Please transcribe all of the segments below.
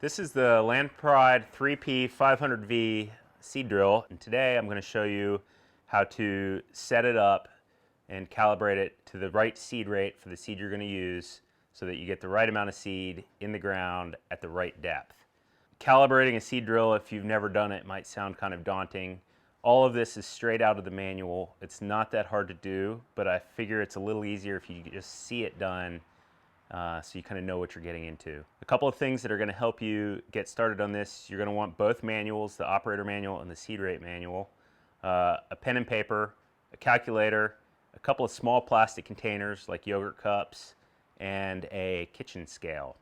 This is the Land Pride 3P 500V seed drill, and today I'm going to show you how to set it up and calibrate it to the right seed rate for the seed you're going to use so that you get the right amount of seed in the ground at the right depth. Calibrating a seed drill, if you've never done it, might sound kind of daunting. All of this is straight out of the manual. It's not that hard to do, but I figure it's a little easier if you just see it done so you kind of know what you're getting into. A couple of things that are going to help you get started on this: you're going to want both manuals, the operator manual and the seed rate manual, a pen and paper, a calculator, a couple of small plastic containers like yogurt cups, and a kitchen scale,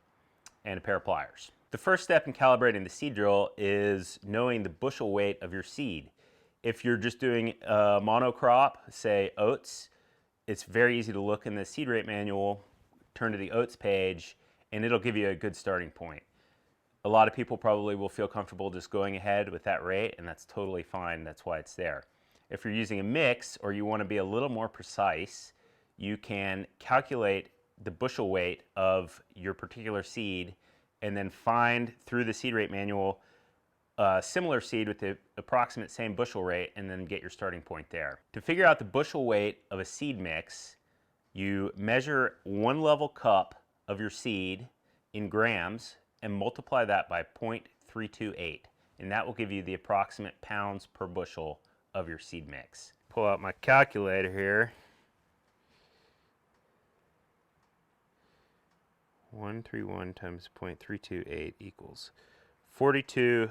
and a pair of pliers. The first step in calibrating the seed drill is knowing the bushel weight of your seed. If you're just doing a monocrop, say oats, it's very easy to look in the seed rate manual, turn to the oats page, and it'll give you a good starting point. A lot of people probably will feel comfortable just going ahead with that rate, and that's totally fine. That's why it's there. If you're using a mix or you want to be a little more precise, you can calculate the bushel weight of your particular seed and then find through the seed rate manual a similar seed with the approximate same bushel rate, and then get your starting point there. To figure out the bushel weight of a seed mix, you measure 1 level cup of your seed in grams and multiply that by 0.328, and that will give you the approximate pounds per bushel of your seed mix. Pull out my calculator here. 131 times 0.328 equals 42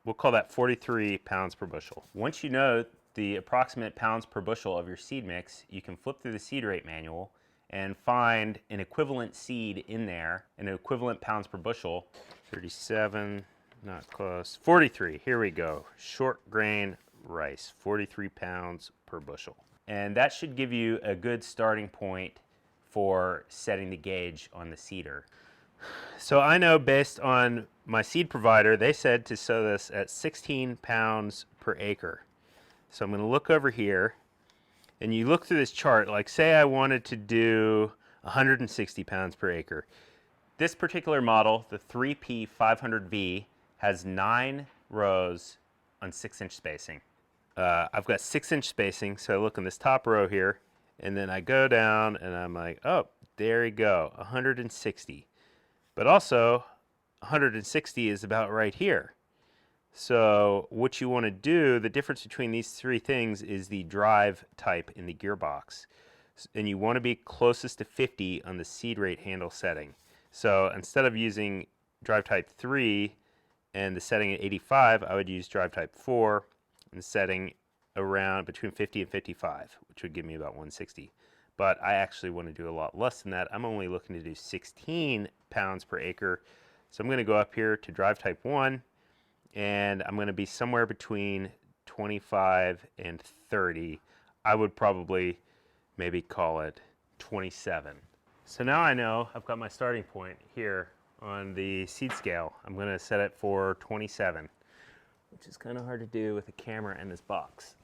we'll call that 43 pounds per bushel. Once you know the approximate pounds per bushel of your seed mix, you can flip through the seed rate manual and find an equivalent seed in there, an equivalent pounds per bushel. 37, not close, 43, here we go. Short grain rice, 43 pounds per bushel. And that should give you a good starting point for setting the gauge on the seeder. So I know, based on my seed provider, they said to sow this at 16 pounds per acre. So I'm going to look over here, and you look through this chart, like say I wanted to do 160 pounds per acre. This particular model, the 3P 500V, has 9 rows on 6-inch spacing. I've got 6-inch spacing, so I look in this top row here, and then I go down and I'm like, oh, there you go, 160. But also, 160 is about right here. So what you want to do, the difference between these three things is the drive type in the gearbox. And you want to be closest to 50 on the seed rate handle setting. So instead of using drive type 3 and the setting at 85, I would use drive type 4 and the setting around between 50 and 55, which would give me about 160. But I actually want to do a lot less than that. I'm only looking to do 16 pounds per acre. So I'm going to go up here to drive type 1, and I'm going to be somewhere between 25 and 30. I would probably maybe call it 27. So now I know I've got my starting point here on the seed scale. I'm going to set it for 27, which is kind of hard to do with a camera in this box.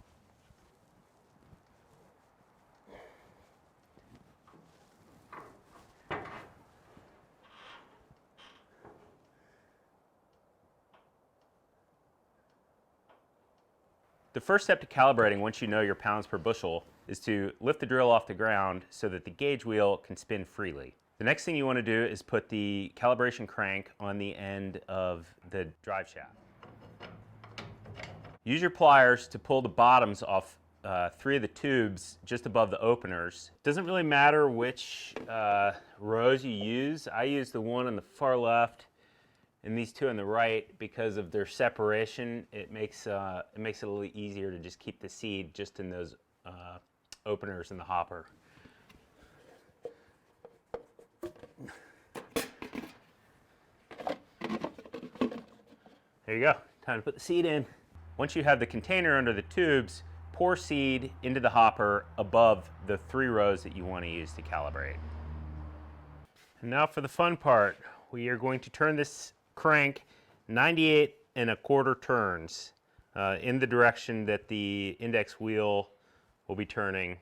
The first step to calibrating, once you know your pounds per bushel, is to lift the drill off the ground so that the gauge wheel can spin freely. The next thing you want to do is put the calibration crank on the end of the drive shaft. Use your pliers to pull the bottoms off 3 of the tubes just above the openers. It doesn't really matter which rows you use. I use the one on the far left and these 2 on the right because of their separation. It makes it a little easier to just keep the seed just in those openers in the hopper. There you go. Time to put the seed in. Once you have the container under the tubes, pour seed into the hopper above the 3 rows that you want to use to calibrate. And now for the fun part. We are going to turn this crank 98¼ turns in the direction that the index wheel will be turning.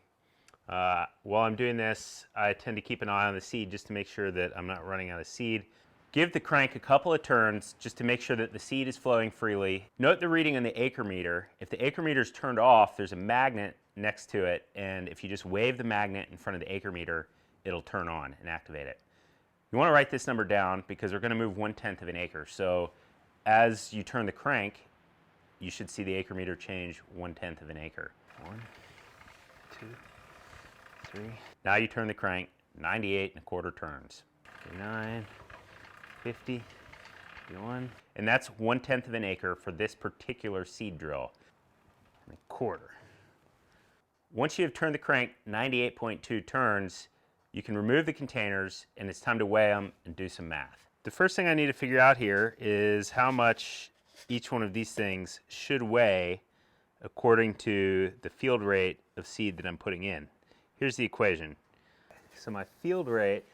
While I'm doing this, I tend to keep an eye on the seed just to make sure that I'm not running out of seed. Give the crank a couple of turns just to make sure that the seed is flowing freely. Note the reading on the acre meter. If the acre meter is turned off, there's a magnet next to it, and if you just wave the magnet in front of the acre meter, it'll turn on and activate it. You want to write this number down because we're going to move 1/10 of an acre. So as you turn the crank, you should see the acre meter change 1/10 of an acre. 1, 2, 3. Now you turn the crank 98 1/4 turns. 39, 50, 51. And that's 1/10 of an acre for this particular seed drill. 1/4. Once you have turned the crank 98.2 turns, you can remove the containers and it's time to weigh them and do some math. The first thing I need to figure out here is how much each one of these things should weigh according to the field rate of seed that I'm putting in. Here's the equation. So my field rate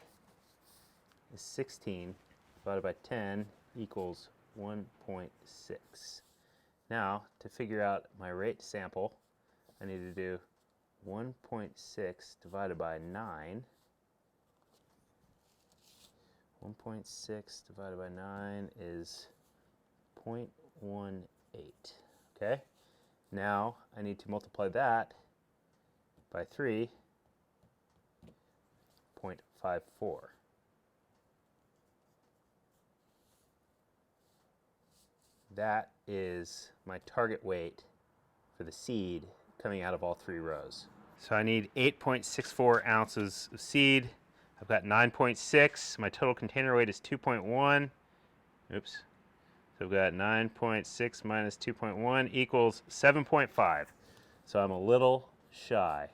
is 16 divided by 10 equals 1.6. Now, to figure out my rate sample, I need to do 1.6 divided by 9. 1.6 divided by 9 is 0.18. Okay? Now, I need to multiply that by 3, 0.54. That is my target weight for the seed coming out of all 3 rows. So I need 8.64 ounces of seed. I've got 9.6. My total container weight is 2.1. Oops. So I've got 9.6 minus 2.1 equals 7.5. So I'm a little shy.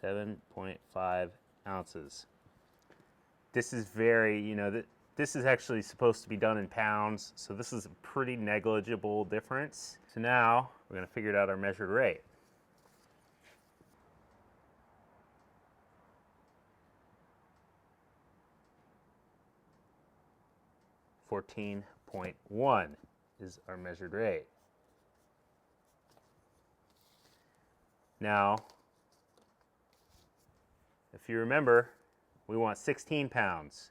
7.5 ounces. This is very, this is actually supposed to be done in pounds, so this is a pretty negligible difference. So now we're going to figure out our measured rate. .1 is our measured rate. Now, if you remember, we want 16 pounds,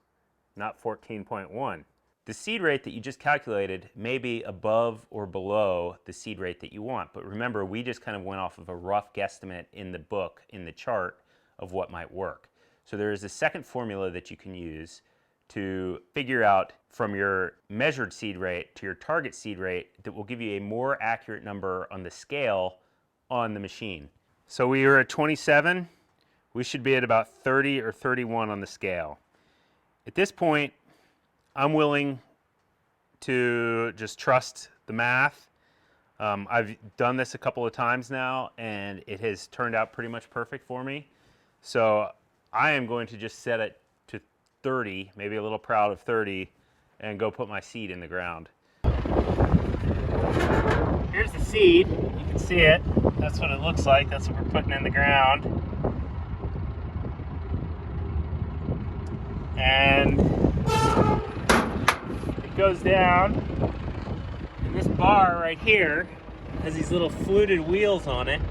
not 14.1. The seed rate that you just calculated may be above or below the seed rate that you want, but remember, we just kind of went off of a rough guesstimate in the book, in the chart, of what might work. So there is a second formula that you can use to figure out from your measured seed rate to your target seed rate that will give you a more accurate number on the scale on the machine. So we were at 27. We should be at about 30 or 31 on the scale. At this point, I'm willing to just trust the math. I've done this a couple of times now, and it has turned out pretty much perfect for me. So I am going to just set it to 30, maybe a little proud of 30, and go put my seed in the ground. Here's the seed. You can see it. That's what it looks like. That's what we're putting in the ground. And it goes down, and this bar right here has these little fluted wheels on it.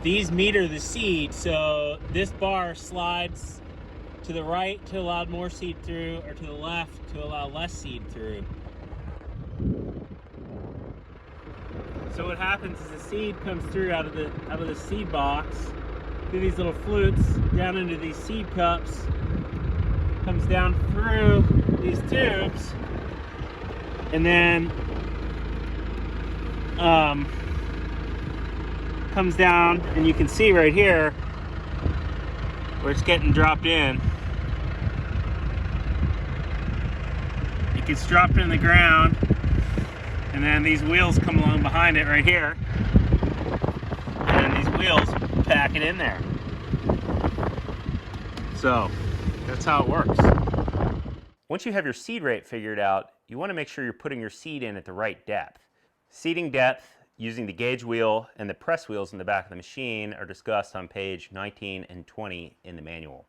These meter the seed, so this bar slides to the right to allow more seed through, or to the left to allow less seed through. So what happens is the seed comes through out of the seed box through these little flutes down into these seed cups, comes down through these tubes, and then comes down, and you can see right here where it's getting dropped in. It gets dropped in the ground, and then these wheels come along behind it right here, and these wheels pack it in there. So that's how it works. Once you have your seed rate figured out, you want to make sure you're putting your seed in at the right depth. Seeding depth using the gauge wheel and the press wheels in the back of the machine are discussed on page 19 and 20 in the manual.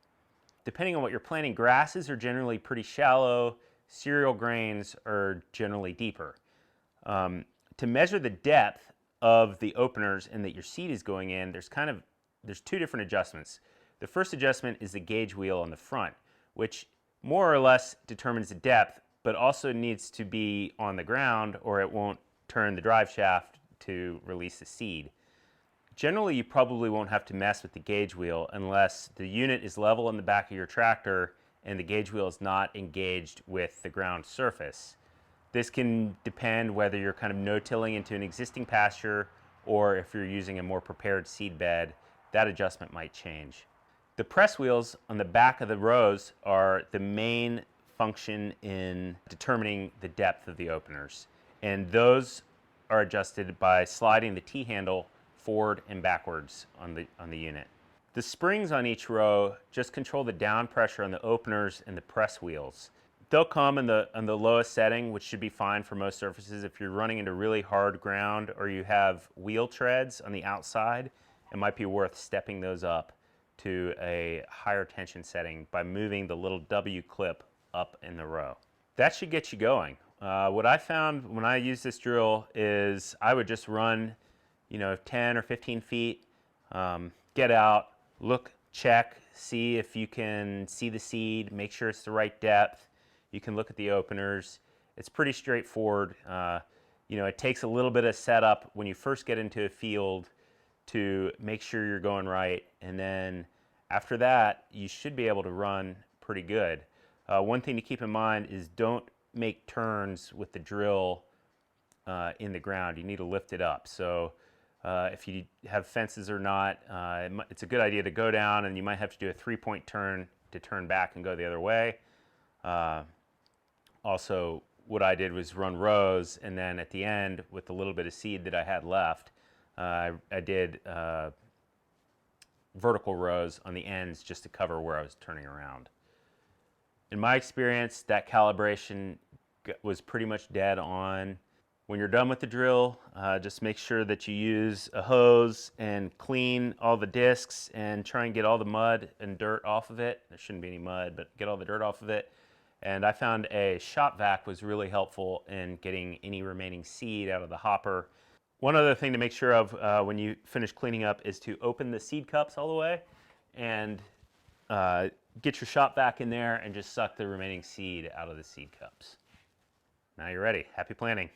Depending on what you're planting, grasses are generally pretty shallow, cereal grains are generally deeper. To measure the depth of the openers and that your seed is going in, there's 2 different adjustments. The first adjustment is the gauge wheel on the front, which more or less determines the depth, but also needs to be on the ground or it won't turn the drive shaft to release the seed. Generally, you probably won't have to mess with the gauge wheel unless the unit is level in the back of your tractor and the gauge wheel is not engaged with the ground surface. This can depend whether you're kind of no-tilling into an existing pasture or if you're using a more prepared seed bed, that adjustment might change. The press wheels on the back of the rows are the main function in determining the depth of the openers. And those are adjusted by sliding the T-handle forward and backwards on the unit. The springs on each row just control the down pressure on the openers and the press wheels. They'll come on the lowest setting, which should be fine for most surfaces. If you're running into really hard ground or you have wheel treads on the outside, it might be worth stepping those up to a higher tension setting by moving the little W clip up in the row. That should get you going. What I found when I use this drill is I would just run 10 or 15 feet, get out, look, check, see if you can see the seed, make sure it's the right depth. You can look at the openers. It's pretty straightforward. It takes a little bit of setup when you first get into a field to make sure you're going right, and then after that, you should be able to run pretty good. One thing to keep in mind is don't make turns with the drill in the ground. You need to lift it up. So if you have fences or not, it's a good idea to go down, and you might have to do a 3-point turn to turn back and go the other way. Also, what I did was run rows, and then at the end, with the little bit of seed that I had left, I did vertical rows on the ends just to cover where I was turning around. In my experience, that calibration was pretty much dead on. When you're done with the drill, just make sure that you use a hose and clean all the discs and try and get all the mud and dirt off of it. There shouldn't be any mud, but get all the dirt off of it. And I found a shop vac was really helpful in getting any remaining seed out of the hopper. One other thing to make sure of when you finish cleaning up is to open the seed cups all the way and get your shop vac in there and just suck the remaining seed out of the seed cups. Now you're ready. Happy planting.